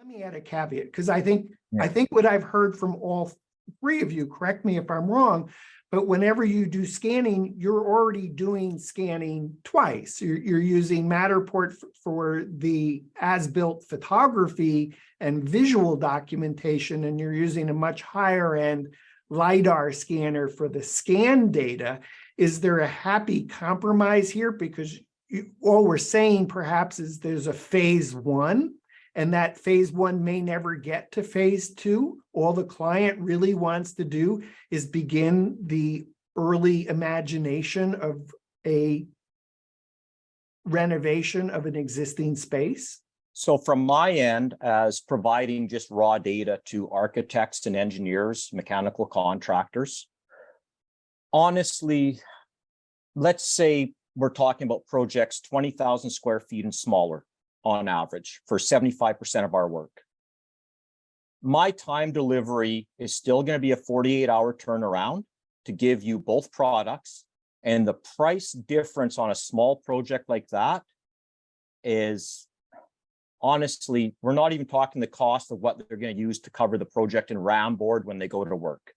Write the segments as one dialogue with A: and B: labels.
A: Let me add a caveat, because I think what I've heard from all three of you, correct me if I'm wrong, but whenever you do scanning, you're already doing scanning twice. You're using Matterport for the as-built photography and visual documentation, and you're using a much higher end LiDAR scanner for the scan data. Is there a happy compromise here? Because all we're saying perhaps is there's a phase one, and that phase one may never get to phase two. All the client really wants to do is begin the early imagination of a renovation of an existing space.
B: So from my end, as providing just raw data to architects and engineers, mechanical contractors, honestly, let's say we're talking about projects 20,000 square feet and smaller on average for 75% of our work. My time delivery is still going to be a 48-hour turnaround to give you both products. And the price difference on a small project like that is, honestly, we're not even talking the cost of what they're going to use to cover the project in RAM board when they go to work.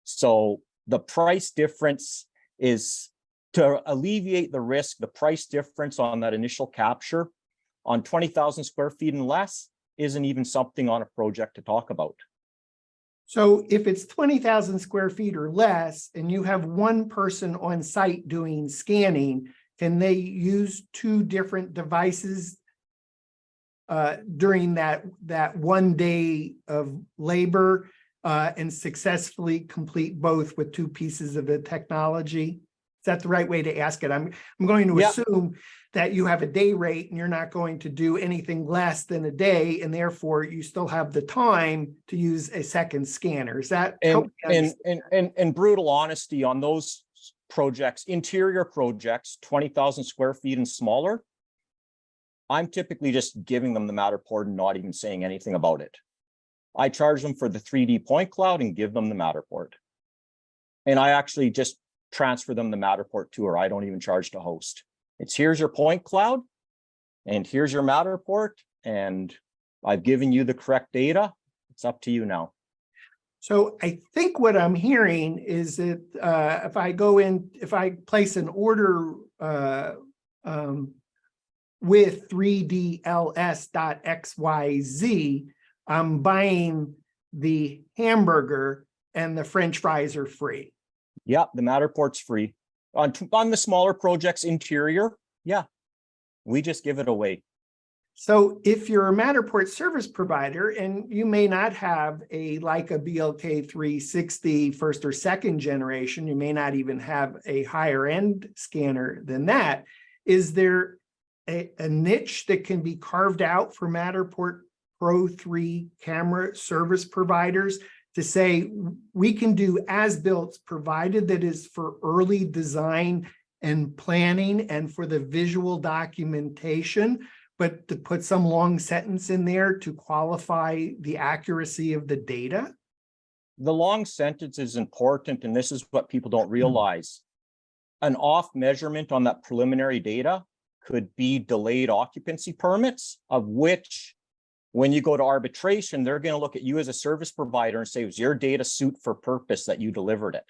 B: So the price difference is to alleviate the risk. The price difference on that initial capture on 20,000 square feet and less isn't even something on a project to talk about.
A: So if it's 20,000 square feet or less, and you have one person on site doing scanning, can they use two different devices during that 1 day of labor and successfully complete both with two pieces of the technology? Is that the right way to ask it? I'm going to assume that you have a day rate and you're not going to do anything less than a day, and therefore you still have the time to use a second scanner. Is that
B: and brutal honesty on those projects, interior projects, 20,000 square feet and smaller, I'm typically just giving them the Matterport and not even saying anything about it. I charge them for the 3D point cloud and give them the Matterport. And I actually just transfer them the Matterport tour. I don't even charge to host. It's here's your point cloud and here's your Matterport, and I've given you the correct data. It's up to you now.
A: So I think what I'm hearing is that if I place an order with 3DLS.xyz, I'm buying the hamburger and the French fries are free.
B: Yeah, the Matterport's free. On the smaller projects interior, yeah, we just give it away.
A: So if you're a Matterport service provider and you may not have a Leica BLK 360 first or second generation, you may not even have a higher end scanner than that, is there a niche that can be carved out for Matterport Pro3 camera service providers to say we can do as-built, provided that is for early design and planning and for the visual documentation, but to put some long sentence in there to qualify the accuracy of the data?
B: The long sentence is important, and this is what people don't realize. An off measurement on that preliminary data could be delayed occupancy permits, of which when you go to arbitration, they're going to look at you as a service provider and say, was your data suit for purpose that you delivered it?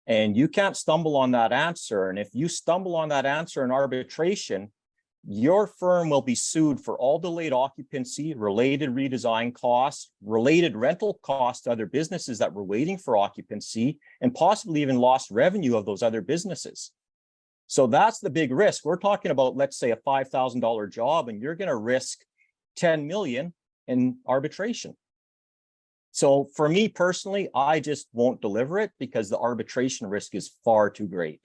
B: And you can't stumble on that answer. And if you stumble on that answer in arbitration, your firm will be sued for all delayed occupancy, related redesign costs, related rental costs to other businesses that were waiting for occupancy, and possibly even lost revenue of those other businesses. So that's the big risk. We're talking about, let's say, a $5,000 job, and you're going to risk 10 million in arbitration. So for me personally, I just won't deliver it because the arbitration risk is far too great.